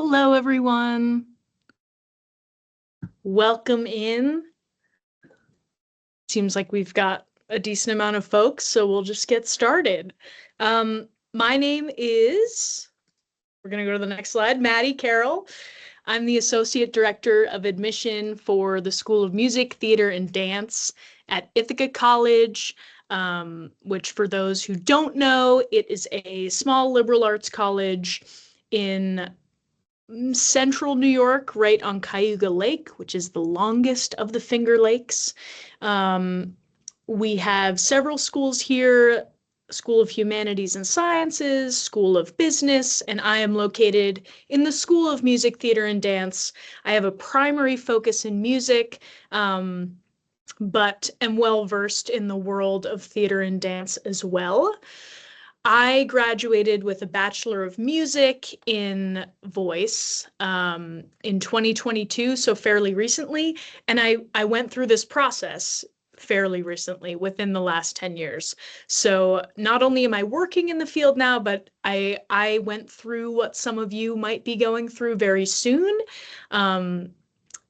Hello, everyone. Welcome in. Seems like we've got a decent amount of folks, so we'll just get started. My name is, we're going to go to the next slide, Maddie Carroll. I'm the Associate Director of Admission for the School of Music, Theater, and Dance at Ithaca College, which for those who don't know, it is a small liberal arts college in central New York, right on Cayuga Lake, which is the longest of the Finger Lakes. We have several schools here, School of Humanities and Sciences, School of Business, and I am located in the School of Music, Theater, and Dance. I have a primary focus in music, but am well versed in the world of theater and dance as well. I graduated with a Bachelor of Music in voice in 2022, so fairly recently. And I went through this process fairly recently within the last 10 years. So not only am I working in the field now, but I went through what some of you might be going through very soon,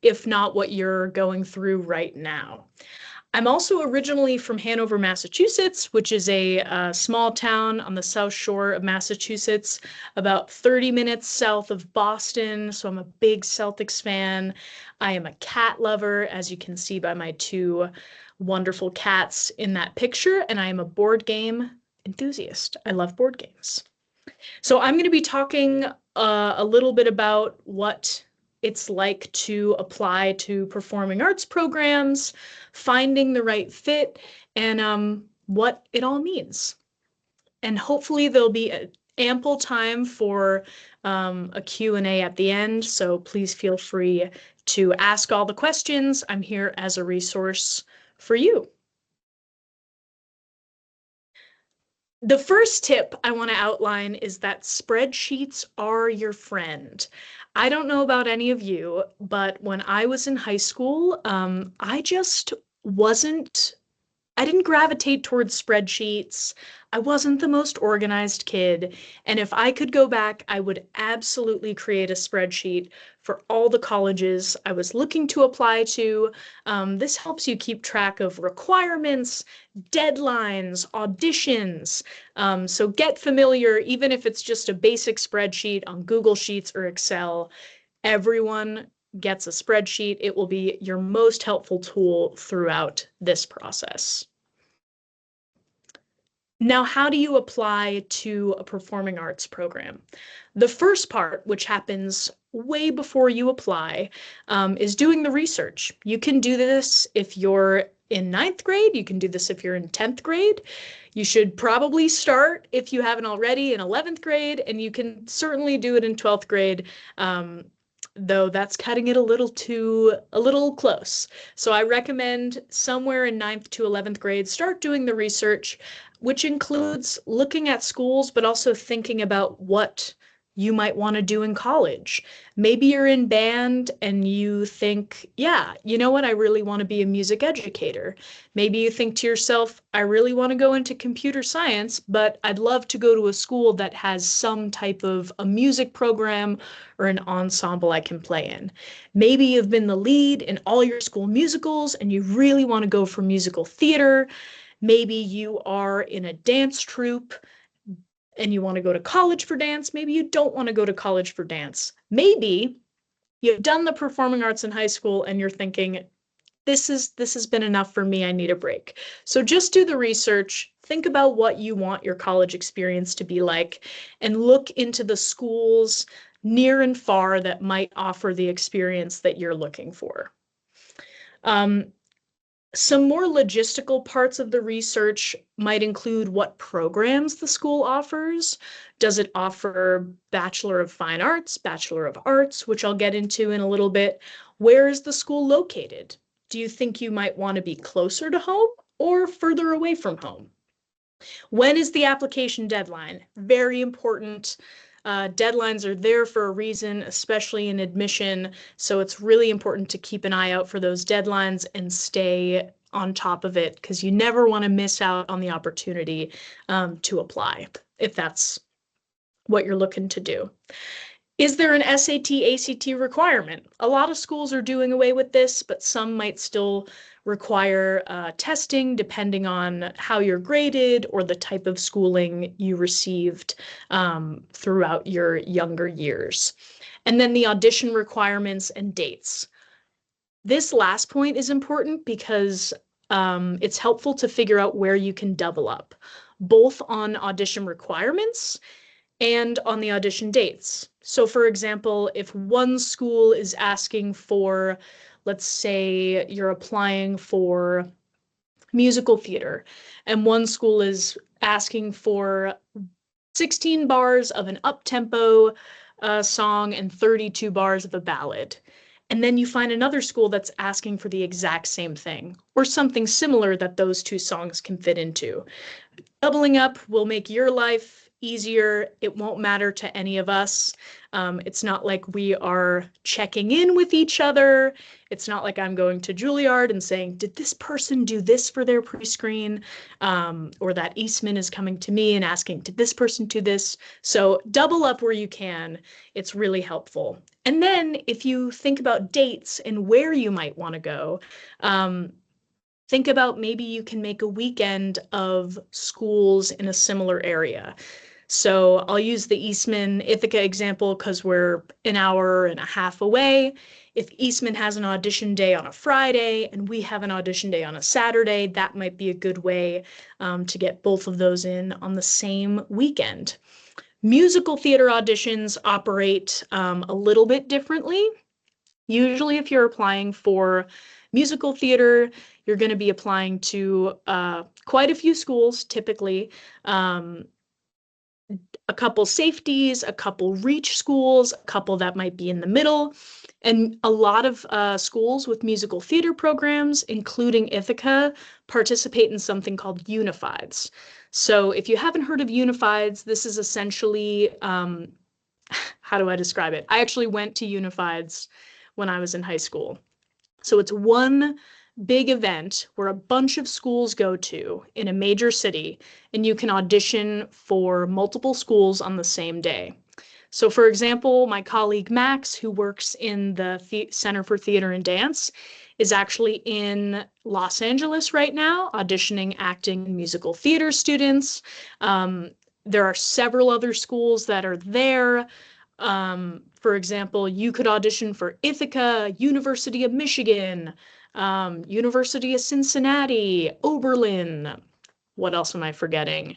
if not what you're going through right now. I'm also originally from Hanover, Massachusetts, which is a small town on the South Shore of Massachusetts, about 30 minutes south of Boston. So I'm a big Celtics fan. I am a cat lover, as you can see by my two wonderful cats in that picture, and I am a board game enthusiast. I love board games. So I'm going to be talking a little bit about what it's like to apply to performing arts programs, finding the right fit, and what it all means. And hopefully there'll be ample time for a Q&A at the end, so please feel free to ask all the questions. I'm here as a resource for you. The first tip I want to outline is that spreadsheets are your friend. I don't know about any of you, but when I was in high school, I just wasn't I didn't gravitate towards spreadsheets. I wasn't the most organized kid. And if I could go back, I would absolutely create a spreadsheet for all the colleges I was looking to apply to. This helps you keep track of requirements, deadlines, auditions. So get familiar, even if it's just a basic spreadsheet on Google Sheets or Excel. Everyone gets a spreadsheet. It will be your most helpful tool throughout this process. Now, how do you apply to a performing arts program? The first part, which happens way before you apply, is doing the research. You can do this if you're in 9th grade. You can do this if you're in 10th grade. You should probably start, if you haven't already, in 11th grade, and you can certainly do it in 12th grade. Though that's cutting it a little close. So I recommend somewhere in 9th to 11th grade, start doing the research, which includes looking at schools, but also thinking about what you might want to do in college. Maybe you're in band and you think, yeah, you know what? I really want to be a music educator. Maybe you think to yourself, I really want to go into computer science, but I'd love to go to a school that has some type of a music program or an ensemble I can play in. Maybe you've been the lead in all your school musicals and you really want to go for musical theater. Maybe you are in a dance troupe and you want to go to college for dance. Maybe you don't want to go to college for dance. Maybe you've done the performing arts in high school and you're thinking, this has been enough for me. I need a break. So just do the research, think about what you want your college experience to be like, and look into the schools near and far that might offer the experience that you're looking for. Some more logistical parts of the research might include what programs the school offers. Does it offer Bachelor of Fine Arts, Bachelor of Arts, which I'll get into in a little bit? Where is the school located? Do you think you might want to be closer to home or further away from home? When is the application deadline? Very important. Deadlines are there for a reason, especially in admission. So it's really important to keep an eye out for those deadlines and stay on top of it because you never want to miss out on the opportunity to apply if that's what you're looking to do. Is there an SAT, ACT requirement? A lot of schools are doing away with this, but some might still require testing depending on how you're graded or the type of schooling you received throughout your younger years. And then the audition requirements and dates. This last point is important because it's helpful to figure out where you can double up, both on audition requirements and on the audition dates. So for example, if one school is asking for, let's say you're applying for musical theater, and one school is asking for 16 bars of an up-tempo song and 32 bars of a ballad. And then you find another school that's asking for the exact same thing, or something similar that those two songs can fit into. Doubling up will make your life easier. It won't matter to any of us. It's not like we are checking in with each other. It's not like I'm going to Juilliard and saying, did this person do this for their pre-screen? Or that Eastman is coming to me and asking, did this person do this? So double up where you can. It's really helpful. And then if you think about dates and where you might want to go, think about maybe you can make a weekend of schools in a similar area. So I'll use the Eastman Ithaca example because we're an hour and a half away. If Eastman has an audition day on a Friday and we have an audition day on a Saturday, that might be a good way to get both of those in on the same weekend. Musical theater auditions operate a little bit differently. Usually if you're applying for musical theater, you're going to be applying to quite a few schools, typically. A couple safeties, a couple reach schools, a couple that might be in the middle. And a lot of schools with musical theater programs, including Ithaca, participate in something called Unifieds. So if you haven't heard of Unifieds, this is essentially, how do I describe it? I actually went to Unifieds when I was in high school. So it's one big event where a bunch of schools go to in a major city, and you can audition for multiple schools on the same day. So for example, my colleague Max, who works in the Center for Theater and Dance, is actually in Los Angeles right now, auditioning acting and musical theater students. There are several other schools that are there. For example, you could audition for Ithaca, University of Michigan, University of Cincinnati, Oberlin. What else am I forgetting?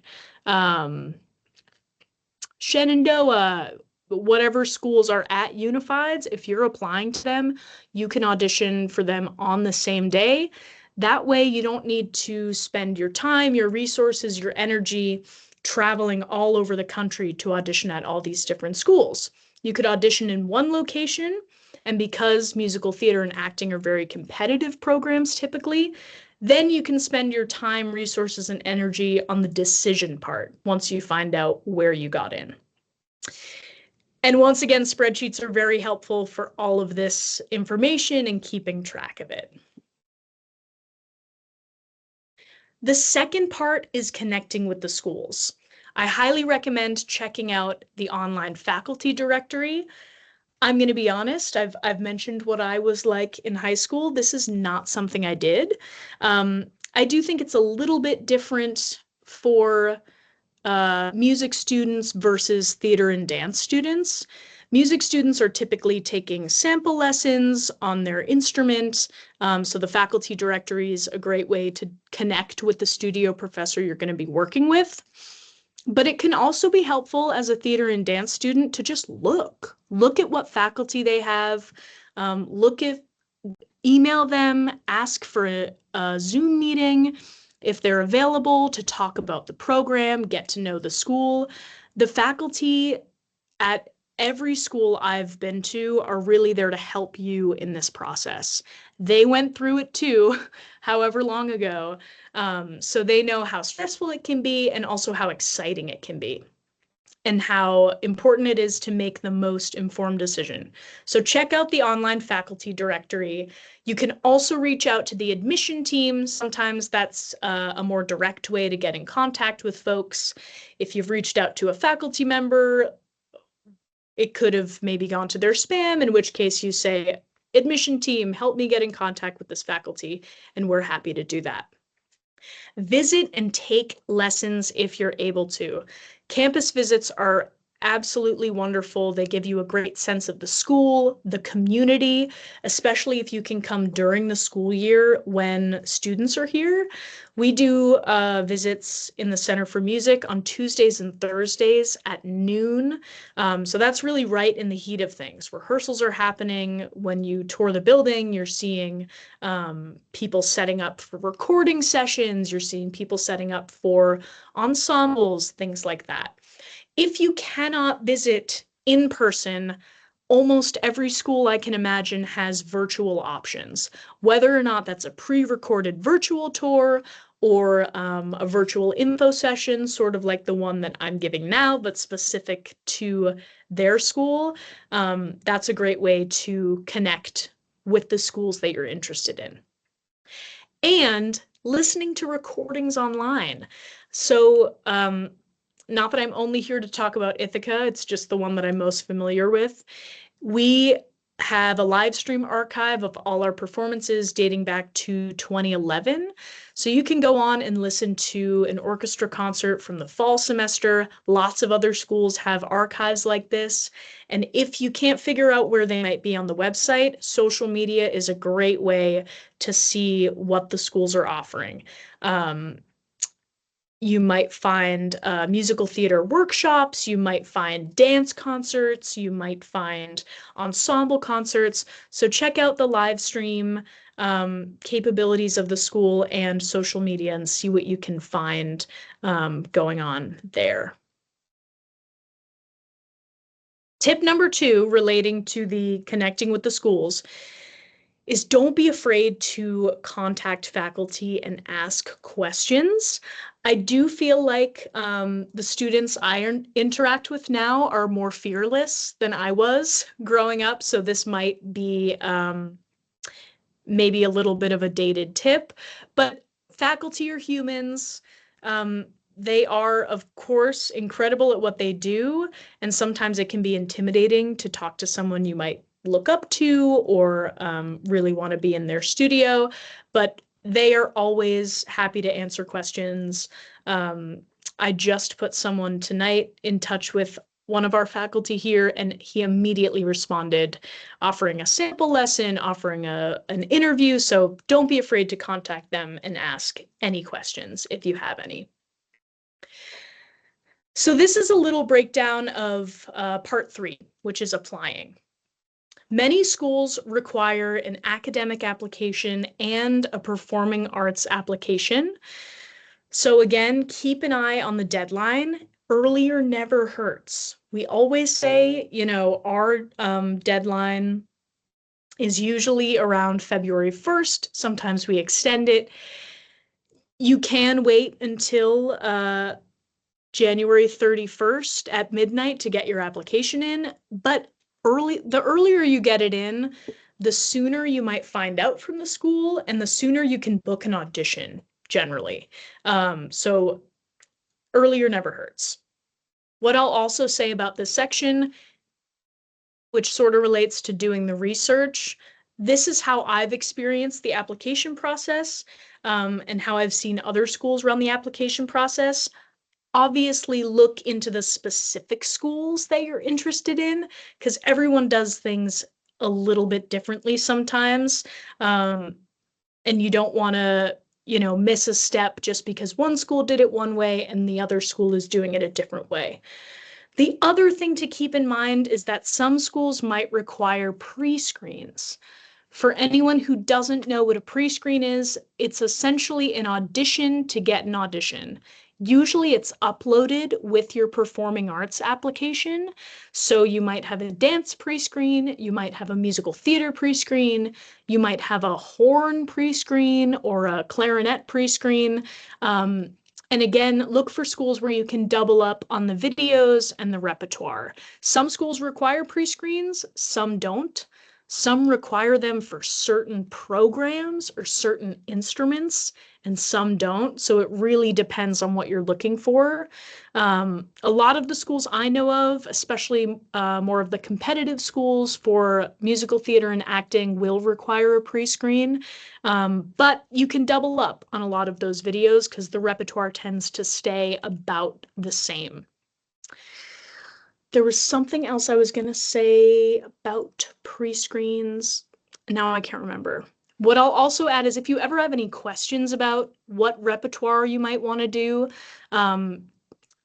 Shenandoah, whatever schools are at Unifieds, if you're applying to them, you can audition for them on the same day. That way you don't need to spend your time, your resources, your energy traveling all over the country to audition at all these different schools. You could audition in one location, and because musical theater and acting are very competitive programs typically, then you can spend your time, resources, and energy on the decision part once you find out where you got in. And once again, spreadsheets are very helpful for all of this information and keeping track of it. The second part is connecting with the schools. I highly recommend checking out the online faculty directory. I'm going to be honest, I've mentioned what I was like in high school. This is not something I did. I do think it's a little bit different for music students versus theater and dance students. Music students are typically taking sample lessons on their instrument, so the faculty directory is a great way to connect with the studio professor you're going to be working with. But it can also be helpful as a theater and dance student to just look at what faculty they have, email them, ask for a Zoom meeting if they're available to talk about the program, get to know the school. The faculty at every school I've been to are really there to help you in this process. They went through it too, however long ago. So they know how stressful it can be and also how exciting it can be and how important it is to make the most informed decision. So check out the online faculty directory. You can also reach out to the admission team. Sometimes that's a more direct way to get in contact with folks. If you've reached out to a faculty member, It could have maybe gone to their spam, in which case you say, admission team, help me get in contact with this faculty, and we're happy to do that. Visit and take lessons if you're able to. Campus visits are absolutely wonderful. They give you a great sense of the school, the community, especially if you can come during the school year when students are here. We do visits in the Center for Music on Tuesdays and Thursdays at noon. So that's really right in the heat of things. Rehearsals are happening. When you tour the building, you're seeing people setting up for recording sessions. You're seeing people setting up for ensembles, things like that. If you cannot visit in person, almost every school I can imagine has virtual options, whether or not that's a pre-recorded virtual tour or a virtual info session, sort of like the one that I'm giving now, but specific to their school. That's a great way to connect with the schools that you're interested in. And listening to recordings online. So not that I'm only here to talk about Ithaca, it's just the one that I'm most familiar with. We have a live stream archive of all our performances dating back to 2011. So you can go on and listen to an orchestra concert from the fall semester. Lots of other schools have archives like this. And if you can't figure out where they might be on the website, social media is a great way to see what the schools are offering. You might find musical theater workshops, you might find dance concerts, you might find ensemble concerts. So check out the live stream capabilities of the school and social media and see what you can find going on there. Tip number 2, relating to the connecting with the schools, is don't be afraid to contact faculty and ask questions. I do feel like the students I interact with now are more fearless than I was growing up, so this might be maybe a little bit of a dated tip, but faculty are humans. They are, of course, incredible at what they do, and sometimes it can be intimidating to talk to someone you might look up to or really want to be in their studio, but they are always happy to answer questions. I just put someone tonight in touch with one of our faculty here, and he immediately responded, offering a sample lesson, offering an interview. So don't be afraid to contact them and ask any questions if you have any. So this is a little breakdown of part 3, which is applying. Many schools require an academic application and a performing arts application. So again, keep an eye on the deadline. Earlier never hurts. We always say, you know, our deadline is usually around February 1st. Sometimes we extend it. You can wait until January 31st at midnight to get your application in, but the earlier you get it in, the sooner you might find out from the school and the sooner you can book an audition generally. So earlier never hurts. What I'll also say about this section, which sort of relates to doing the research, this is how I've experienced the application process and how I've seen other schools run the application process. Obviously look into the specific schools that you're interested in, because everyone does things a little bit differently sometimes. And you don't want to, you know, miss a step just because one school did it one way and the other school is doing it a different way. The other thing to keep in mind is that some schools might require pre-screens. For anyone who doesn't know what a pre-screen is, it's essentially an audition to get an audition. Usually it's uploaded with your performing arts application. So you might have a dance pre-screen, you might have a musical theater pre-screen, you might have a horn pre-screen or a clarinet pre-screen. And again, look for schools where you can double up on the videos and the repertoire. Some schools require pre-screens, some don't. Some require them for certain programs or certain instruments, and some don't. So it really depends on what you're looking for. A lot of the schools I know of, especially more of the competitive schools for musical theater and acting, will require a pre-screen. But you can double up on a lot of those videos because the repertoire tends to stay about the same. There was something else I was going to say about pre-screens. Now I can't remember. What I'll also add is if you ever have any questions about what repertoire you might want to do,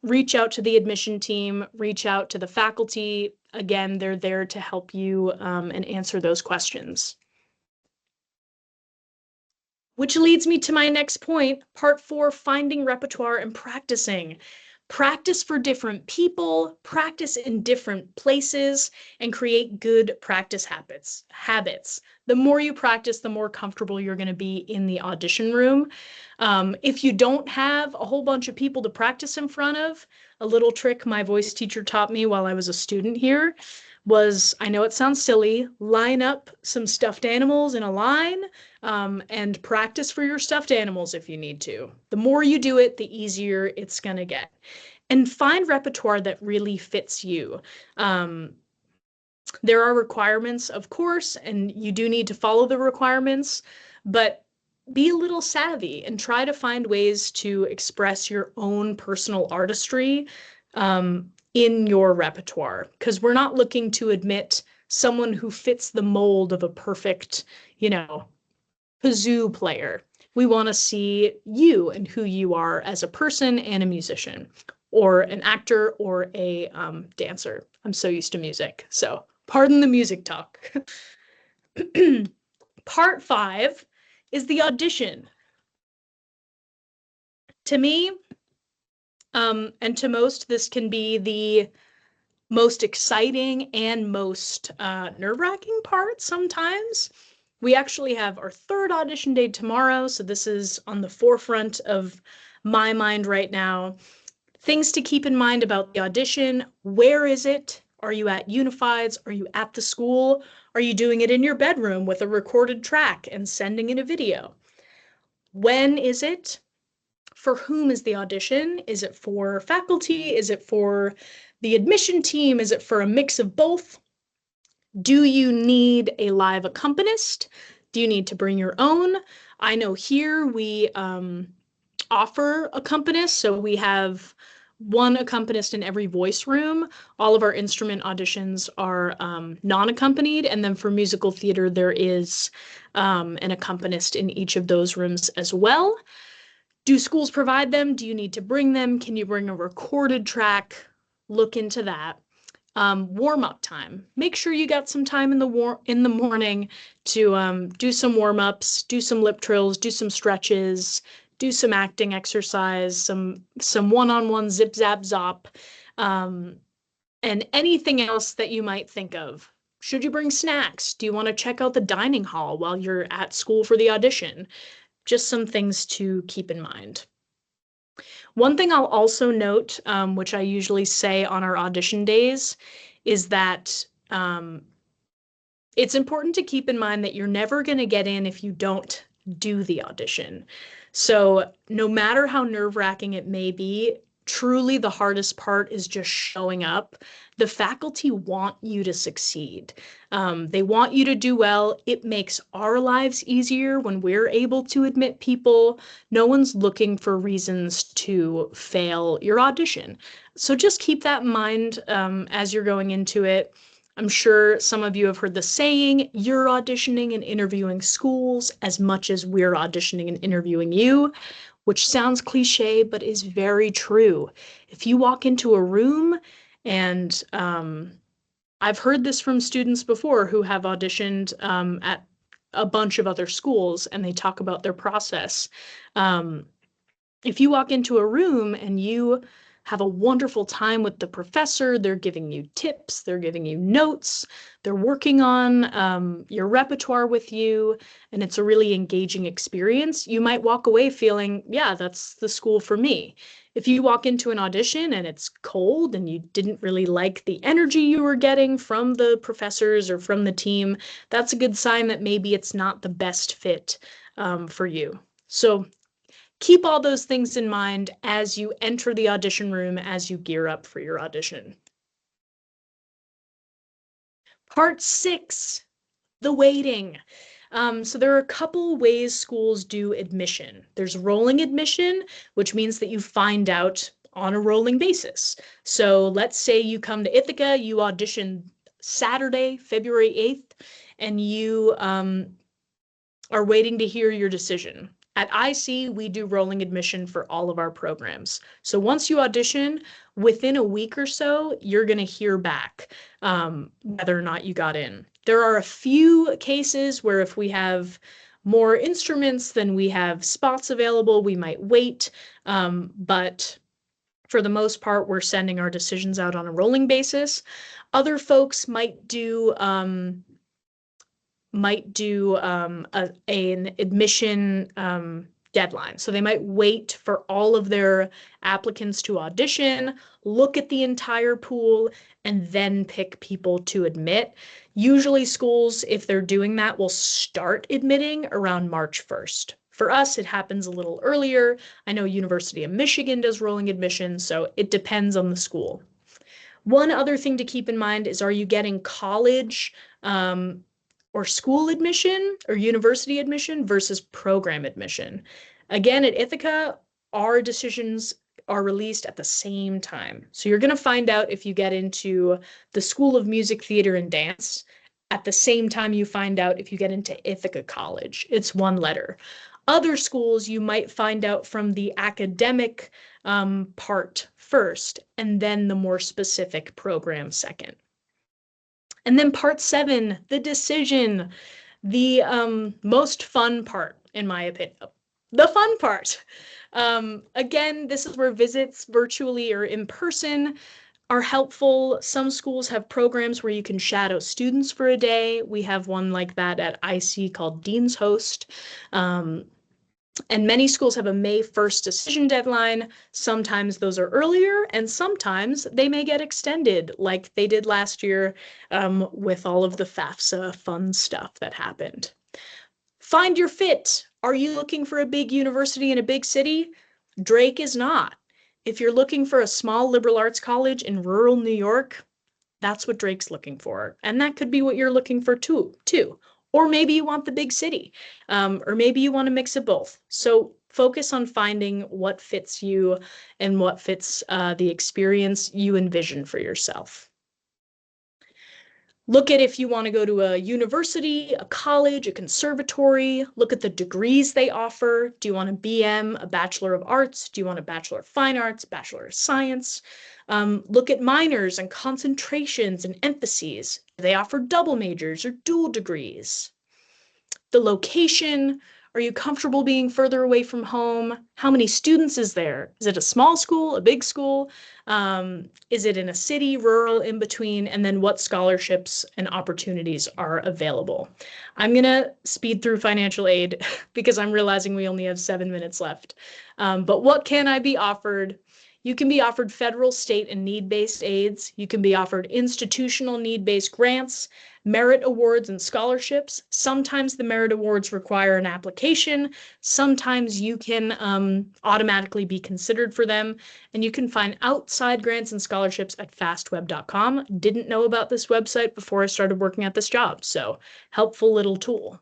reach out to the admission team, reach out to the faculty. Again, they're there to help you and answer those questions. Which leads me to my next point, part 4, finding repertoire and practicing. Practice for different people, practice in different places, and create good practice habits. The more you practice, the more comfortable you're going to be in the audition room. If you don't have a whole bunch of people to practice in front of, a little trick my voice teacher taught me while I was a student here was, I know it sounds silly, line up some stuffed animals in a line, and practice for your stuffed animals if you need to. The more you do it, the easier it's going to get. And find repertoire that really fits you. There are requirements, of course, and you do need to follow the requirements, but be a little savvy and try to find ways to express your own personal artistry in your repertoire, because we're not looking to admit someone who fits the mold of a perfect, kazoo player. We want to see you and who you are as a person and a musician, or an actor, or a dancer. I'm so used to music, so pardon the music talk. Part 5 is the audition. To me, and to most, this can be the most exciting and most nerve-wracking part sometimes. We actually have our 3rd audition day tomorrow, so this is on the forefront of my mind right now. Things to keep in mind about the audition. Where is it? Are you at Unifieds? Are you at the school? Are you doing it in your bedroom with a recorded track and sending in a video? When is it? For whom is the audition? Is it for faculty? Is it for the admission team? Is it for a mix of both? Do you need a live accompanist? Do you need to bring your own? I know here we offer accompanists, so we have one accompanist in every voice room. All of our instrument auditions are non-accompanied, and then for musical theater, there is an accompanist in each of those rooms as well. Do schools provide them? Do you need to bring them? Can you bring a recorded track? Look into that. Warm-up time. Make sure you got some time in the morning to do some warm-ups, do some lip trills, do some stretches, do some acting exercise, some one-on-one zip zap zop, and anything else that you might think of. Should you bring snacks? Do you want to check out the dining hall while you're at school for the audition? Just some things to keep in mind. One thing I'll also note, which I usually say on our audition days, is that it's important to keep in mind that you're never going to get in if you don't do the audition. So no matter how nerve-wracking it may be, truly the hardest part is just showing up. The faculty want you to succeed. They want you to do well. It makes our lives easier when we're able to admit people. No one's looking for reasons to fail your audition. So just keep that in mind as you're going into it. I'm sure some of you have heard the saying, you're auditioning and interviewing schools as much as we're auditioning and interviewing you, which sounds cliche, but is very true. If you walk into a room, and I've heard this from students before who have auditioned at a bunch of other schools, and they talk about their process. If you walk into a room and you have a wonderful time with the professor. They're giving you tips, they're giving you notes, they're working on your repertoire with you, and it's a really engaging experience. You might walk away feeling, yeah, that's the school for me. If you walk into an audition and it's cold and you didn't really like the energy you were getting from the professors or from the team, that's a good sign that maybe it's not the best fit for you. So keep all those things in mind as you enter the audition room, as you gear up for your audition. Part 6, the waiting. So there are a couple ways schools do admission. There's rolling admission, which means that you find out on a rolling basis. So let's say you come to Ithaca, you audition Saturday, February 8th, and you are waiting to hear your decision. At IC, we do rolling admission for all of our programs. So once you audition, within a week or so, you're going to hear back whether or not you got in. There are a few cases where if we have more instruments than we have spots available, we might wait. But for the most part, we're sending our decisions out on a rolling basis. Other folks might do an admission deadline. So they might wait for all of their applicants to audition, look at the entire pool, and then pick people to admit. Usually schools, if they're doing that, will start admitting around March 1st. For us, it happens a little earlier. I know University of Michigan does rolling admission, so it depends on the school. One other thing to keep in mind is, are you getting college or school admission or university admission versus program admission? Again, at Ithaca, our decisions are released at the same time. So you're going to find out if you get into the School of Music, Theater, and Dance at the same time you find out if you get into Ithaca College. It's one letter. Other schools, you might find out from the academic part first, and then the more specific program second. And then part 7, the decision, the most fun part, in my opinion. The fun part. Again, this is where visits virtually or in person are helpful. Some schools have programs where you can shadow students for a day. We have one like that at IC called Dean's Host. And many schools have a May 1st decision deadline. Sometimes those are earlier, and sometimes they may get extended, like they did last year with all of the FAFSA fun stuff that happened. Find your fit. Are you looking for a big university in a big city? Drake is not. If you're looking for a small liberal arts college in rural New York, that's what Drake's looking for. And that could be what you're looking for too. Or maybe you want the big city, or maybe you want to mix of both. So focus on finding what fits you and what fits the experience you envision for yourself. Look at if you want to go to a university, a college, a conservatory. Look at the degrees they offer. Do you want a BM, a Bachelor of Arts? Do you want a Bachelor of Fine Arts, Bachelor of Science? Look at minors and concentrations and emphases. Do they offer double majors or dual degrees? The location. Are you comfortable being further away from home? How many students is there? Is it a small school, a big school? Is it in a city, rural, in between? And then what scholarships and opportunities are available? I'm going to speed through financial aid because I'm realizing we only have 7 minutes left. But what can I be offered? You can be offered federal, state, and need-based aids. You can be offered institutional need-based grants, merit awards, and scholarships. Sometimes the merit awards require an application. Sometimes you can automatically be considered for them. And you can find outside grants and scholarships at fastweb.com. Didn't know about this website before I started working at this job, so helpful little tool.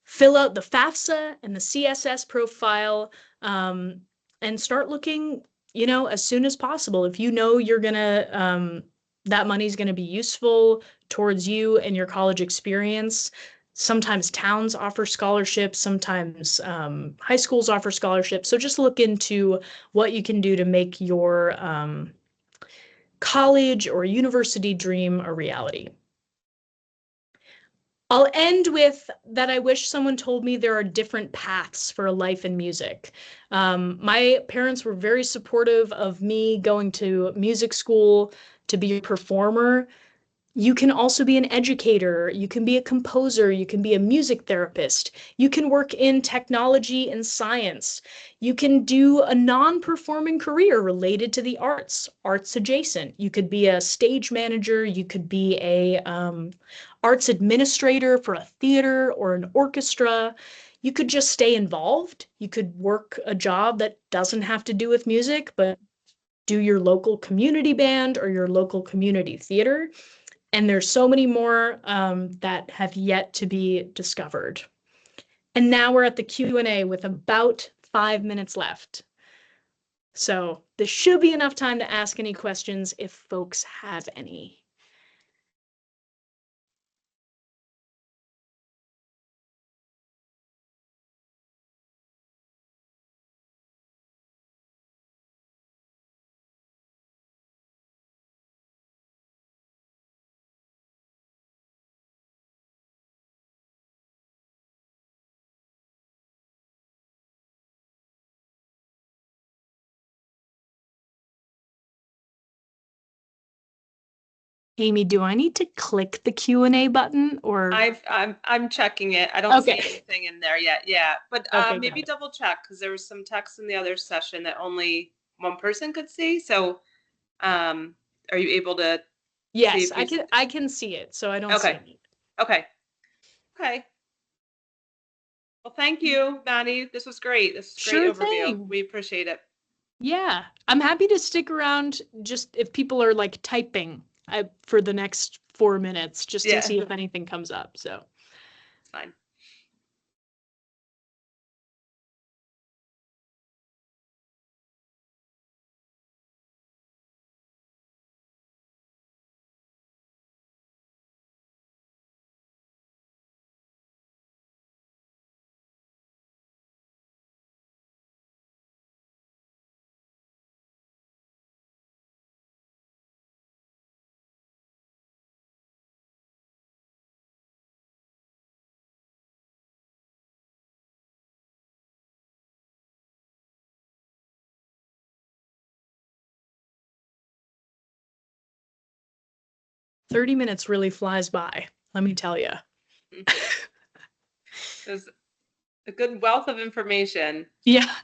Fill out the FAFSA and the CSS profile. And start looking, as soon as possible. If you know you're gonna, that money's gonna be useful towards you and your college experience. Sometimes towns offer scholarships, sometimes high schools offer scholarships. So just look into what you can do to make your college or university dream a reality. I'll end with that I wish someone told me there are different paths for a life in music. My parents were very supportive of me going to music school to be a performer. You can also be an educator, you can be a composer, you can be a music therapist, you can work in technology and science, you can do a non-performing career related to the arts, arts adjacent. You could be a stage manager, you could be a arts administrator for a theater or an orchestra. You could just stay involved. You could work a job that doesn't have to do with music, but do your local community band or your local community theater. And there's so many more that have yet to be discovered. And now we're at the Q&A with about 5 minutes left. So this should be enough time to ask any questions if folks have any. Amy, do I need to click the Q&A button or? I'm checking it. I don't see Okay. anything in there yet. Yeah, but Okay, maybe double check because there was some text in the other session that only one person could see. So, are you able to see yes, if you? I can see it, so I don't see Okay. it. Okay. Okay. Well, thank you, Maddie. This was great. This is a great Sure overview. thing. We appreciate it. Yeah, I'm happy to stick around just if people are like typing for the next 4 minutes just to Yeah, see if anything comes up. So it's fine. – 30 minutes really flies by, let me tell you. There's a good wealth of information. Yeah.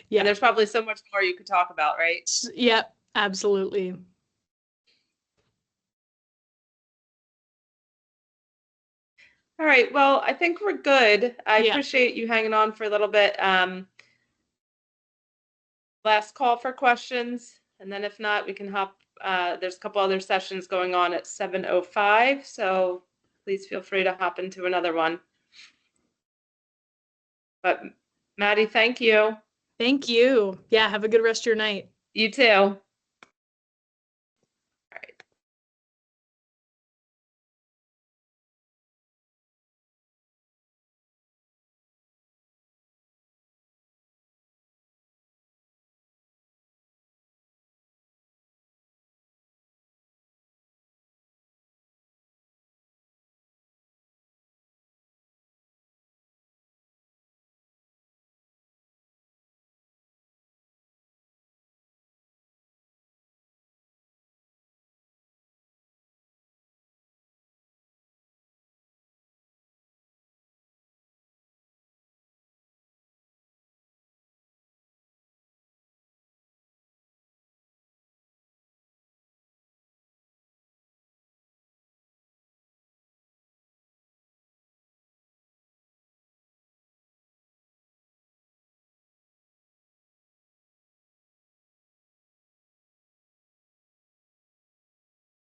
Yeah. And there's probably so much more you could talk about, right? Yeah, absolutely. All right. Well, I think we're good. I Yeah. appreciate you hanging on for a little bit. Last call for questions, and then if not, we can hop. There's a couple other sessions going on at 7:05, so please feel free to hop into another one. But Maddie, thank you. Thank you. Yeah, have a good rest of your night. You too.